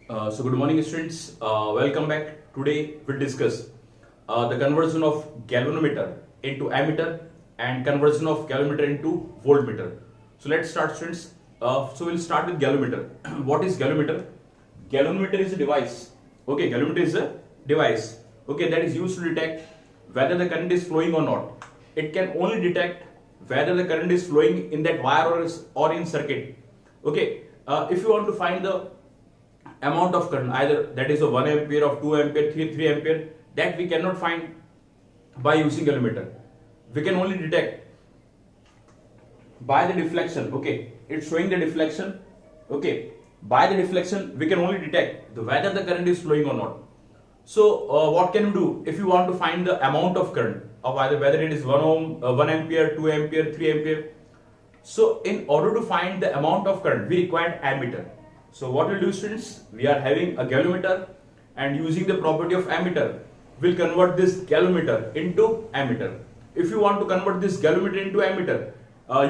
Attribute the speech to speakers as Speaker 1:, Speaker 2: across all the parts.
Speaker 1: So good morning students, welcome back. Today we'll discuss the conversion of galvanometer into ammeter and conversion of galvanometer into voltmeter. So let's start students. So we'll start with galvanometer. What is galvanometer? Galvanometer is a device. Okay, galvanometer is a device. Okay, that is used to detect whether the current is flowing or not. It can only detect whether the current is flowing in that wire or in circuit. Okay, if you want to find the amount of current, either that is a 1 ampere of 2 ampere 3 ampere, that we cannot find by using galvanometer. We can only detect by the deflection. Okay, it's showing the deflection. Okay, by the deflection we can only detect whether the current is flowing or not. So what can you do if you want to find the amount of current of either whether it is 1 ohm, 1 ampere, 2 ampere, 3 ampere? So in order to find the amount of current we require ammeter. So what we'll do students, we are having a galvanometer and using the property of ammeter, we'll convert this galvanometer into ammeter. If you want to convert this galvanometer into ammeter,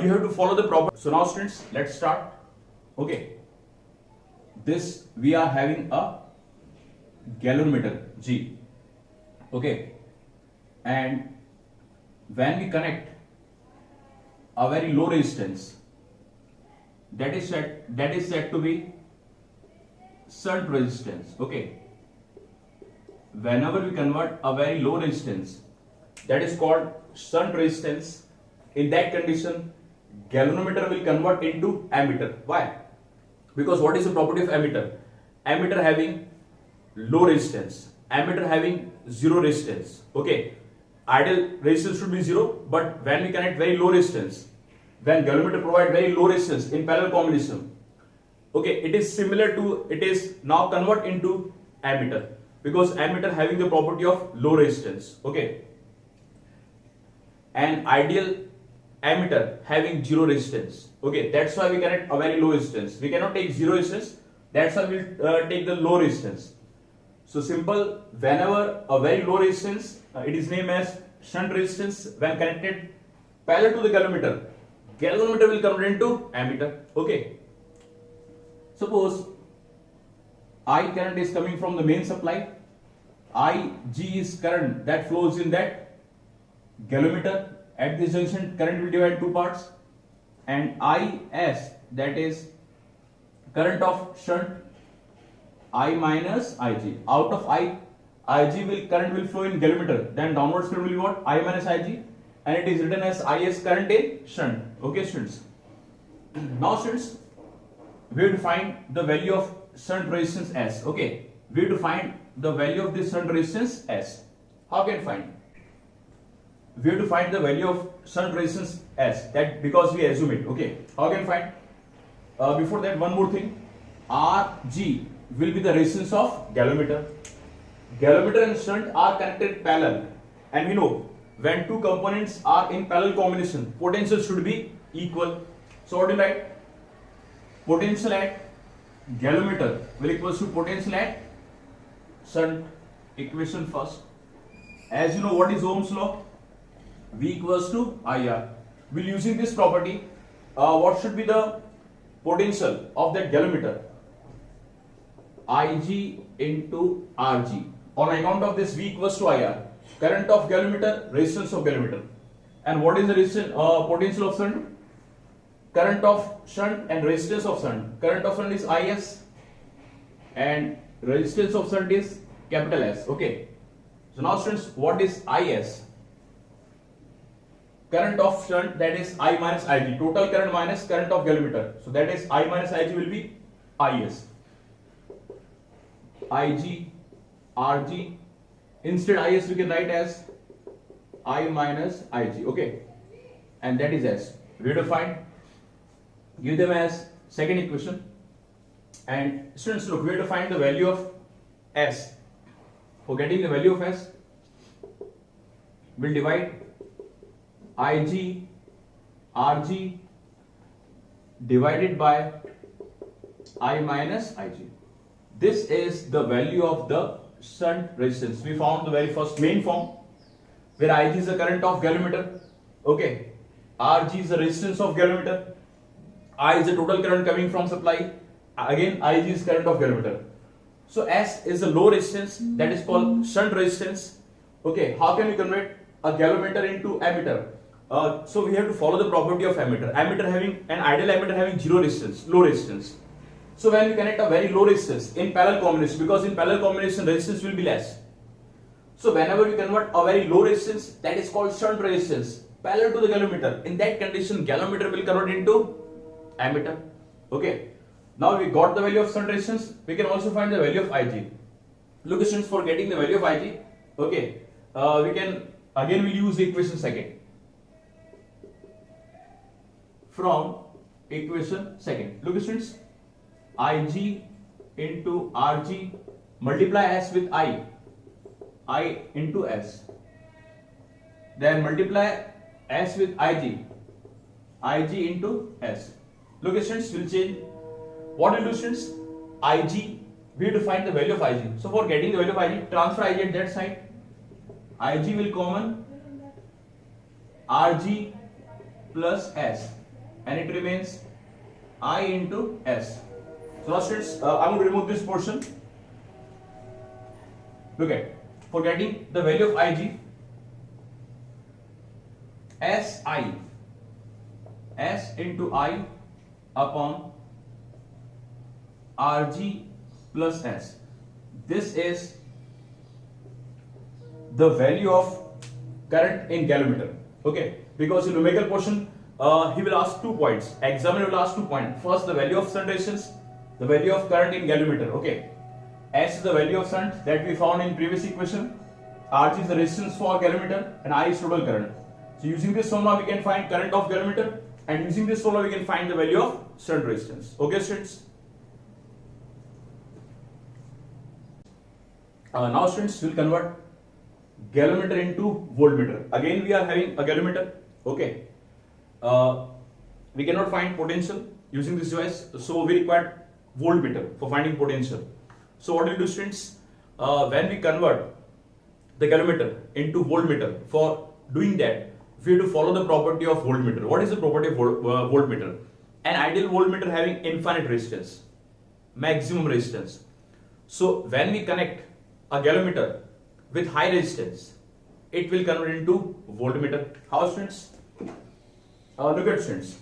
Speaker 1: you have to follow the property. So now students, let's start. Okay, this we are having a galvanometer G. Okay, and when we connect a very low resistance, that is said to be shunt resistance. Okay, whenever we convert a very low resistance, that is called shunt resistance. In that condition, galvanometer will convert into ammeter. Why? Because what is the property of ammeter? Ammeter having low resistance, ammeter having zero resistance. Okay, ideal resistance should be zero, but when we connect very low resistance, when galvanometer provide very low resistance in parallel combination, okay, it is similar to, it is now convert into ammeter, because ammeter having the property of low resistance. Okay, and ideal ammeter having zero resistance. Okay, that's why we connect a very low resistance. We cannot take zero resistance, that's why we'll take the low resistance. So simple, whenever a very low resistance, it is named as shunt resistance, when connected parallel to the galvanometer, galvanometer will convert into ammeter. Okay, suppose I current is coming from the main supply, Ig is current that flows in that galvanometer. At this junction, current will divide two parts, and Is, that is current of shunt, I minus Ig. Out of Ig will current will flow in galvanometer, then downwards current will be what? I minus Ig, and it is written as Is current in shunt. Okay students, now students, we have to find the value of shunt resistance S. Okay, we have to find the value of this shunt resistance S. How can we find? We have to find the value of shunt resistance S, that because we assume it. Okay, how can we find? Before that, one more thing, Rg will be the resistance of galvanometer. Galvanometer and shunt are connected parallel, and we know when two components are in parallel combination, potential should be equal. So what do you write? Potential at galvanometer will equals to potential at shunt. Equation first. As you know, what is Ohm's law? V equals to IR. We'll using this property, what should be the potential of that galvanometer? Ig into Rg. On account of this, V equals to IR. Current of galvanometer, resistance of galvanometer. And what is the resistance, potential of shunt? Current of shunt and resistance of shunt. Current of shunt is Is and resistance of shunt is capital S. Okay. So now students, what is Is? Current of shunt, that is I minus Ig. Total current minus current of galvanometer. So that is I minus Ig will be Is. Ig, Rg. Instead Is we can write as I minus Ig. Okay. And that is S. We have to find, give them as second equation. And students, look, we have to find the value of S. For getting the value of S, we'll divide Ig, Rg divided by I minus Ig. This is the value of the shunt resistance. We found the very first main form, where Ig is the current of galvanometer. Okay, Rg is the resistance of galvanometer, I is the total current coming from supply, again Ig is current of galvanometer. So S is a low resistance, that is called shunt resistance. Okay, how can we convert a galvanometer into ammeter? So we have to follow the property of ammeter. Ammeter having an ideal ammeter having zero resistance, low resistance. So when we connect a very low resistance in parallel combination, because in parallel combination resistance will be less. So whenever we convert a very low resistance, that is called shunt resistance, parallel to the galvanometer. In that condition, galvanometer will convert into ammeter. Okay. Now we got the value of shunt resistance. We can also find the value of Ig. Look, students, for getting the value of Ig, okay, we can again we'll use the equation second. From equation second, look, students, Ig into Rg multiply S with I into S, then multiply S with Ig into S. Look, students, will change. What will do, students? Ig, we have to find the value of Ig. So for getting the value of Ig, transfer Ig at that side. Ig will common Rg plus S, and it remains I into S. So now, students, I'm going to remove this portion. Look at, for getting the value of Ig, Si, S into I upon Rg plus S. This is the value of current in galvanometer. Okay, because in numerical portion he will ask 2 points. Examiner will ask 2 points. First, the value of shunt resistance, the value of current in galvanometer. Okay, S is the value of shunt that we found in previous equation. Rg is the resistance for galvanometer, and I is total current. So using this formula we can find current of galvanometer, and using this formula we can find the value of shunt resistance. Okay, students. Now, students, will convert galvanometer into voltmeter. Again, we are having a galvanometer. Okay. We cannot find potential using this device, so we require voltmeter for finding potential. So what will do, students? When we convert the galvanometer into voltmeter, for doing that, we have to follow the property of voltmeter. What is the property of voltmeter? An ideal voltmeter having infinite resistance, maximum resistance. So when we connect a galvanometer with high resistance, it will convert into voltmeter. How, students? Look at, students.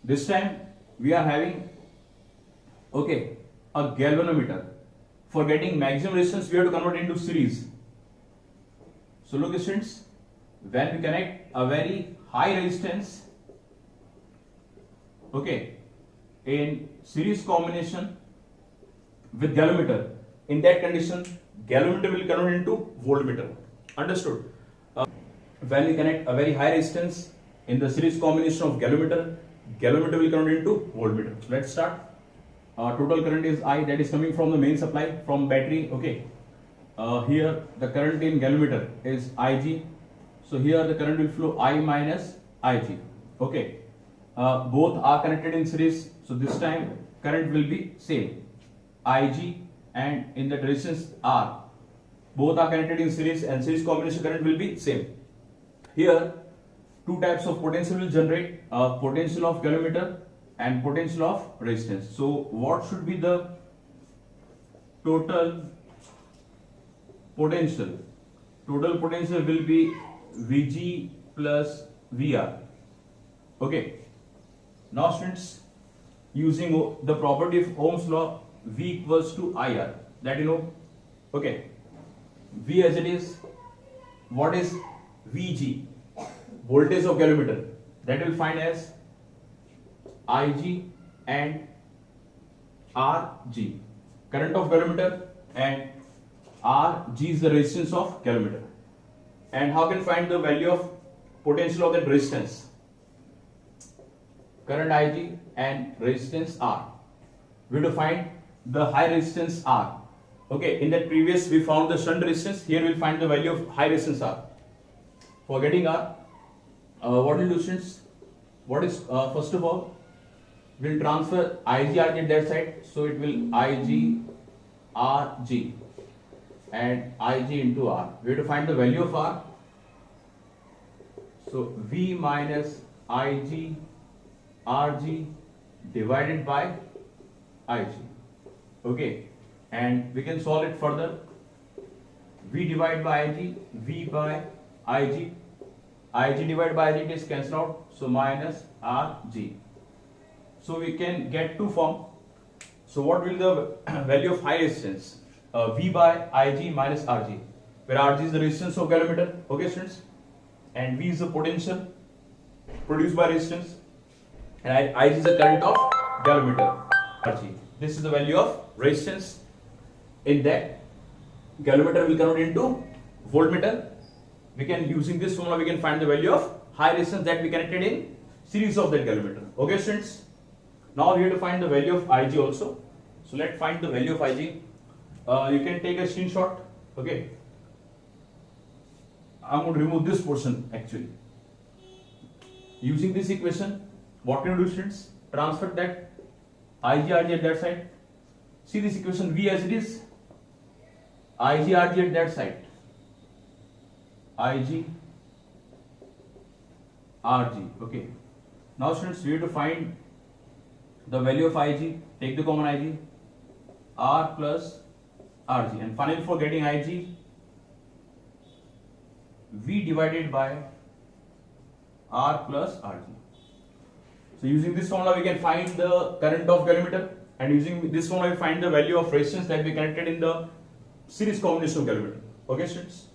Speaker 1: This time we are having, okay, a galvanometer. For getting maximum resistance, we have to convert into series. So look, students, when we connect a very high resistance, okay, in series combination with galvanometer, in that condition, galvanometer will convert into voltmeter. Understood? When we connect a very high resistance in the series combination of galvanometer, galvanometer will convert into voltmeter. So let's start. Total current is I, that is coming from the main supply from battery. Okay. Here the current in galvanometer is Ig. So here the current will flow I minus Ig. Okay. Both are connected in series. So this time current will be same. Ig and in the resistance R. Both are connected in series, and series combination current will be same. Here two types of potential will generate, potential of galvanometer and potential of resistance. So what should be the total potential? Total potential will be Vg plus Vr. Okay. Now, students, using the property of Ohm's law, V equals to IR, that you know. Okay. V as it is, what is Vg? Voltage of galvanometer, that will find as Ig and Rg, current of galvanometer, and Rg is the resistance of galvanometer. And how can find the value of potential of that resistance? Current Ig and resistance R. We have to find the high resistance R. Okay, in that previous we found the shunt resistance. Here we'll find the value of high resistance R. For getting R, what will do, students? What is first of all, we'll transfer Ig Rg at that side, so it will Ig Rg and Ig into R. We have to find the value of R. So V minus Ig Rg divided by Ig. Okay. and we can solve it further. V divided by Ig, V by Ig, Ig divided by Ig is cancelled out, so minus Rg. So we can get two form. So what will the value of high resistance? V by Ig minus Rg, where Rg is the resistance of galvanometer, okay students, and V is the potential produced by resistance, and Ig is the current of galvanometer, Rg. This is the value of resistance. In that, galvanometer will convert into voltmeter. We can, using this formula, we can find the value of high resistance that we connected in series of that galvanometer. Okay students, now we have to find the value of Ig also. So let's find the value of Ig. You can take a screenshot. Okay, I'm going to remove this portion actually. Using this equation, what can you do students? Transfer that Ig Rg at that side. See this equation V as it is. Ig Rg at that side. Ig Rg. Okay. Now students, we have to find the value of Ig. Take the common Ig. R plus Rg. And finally, for getting Ig, V divided by R plus Rg. So using this formula, we can find the current of galvanometer, and using this formula, we find the value of resistance that we connected in the series combination of galvanometer. Okay students.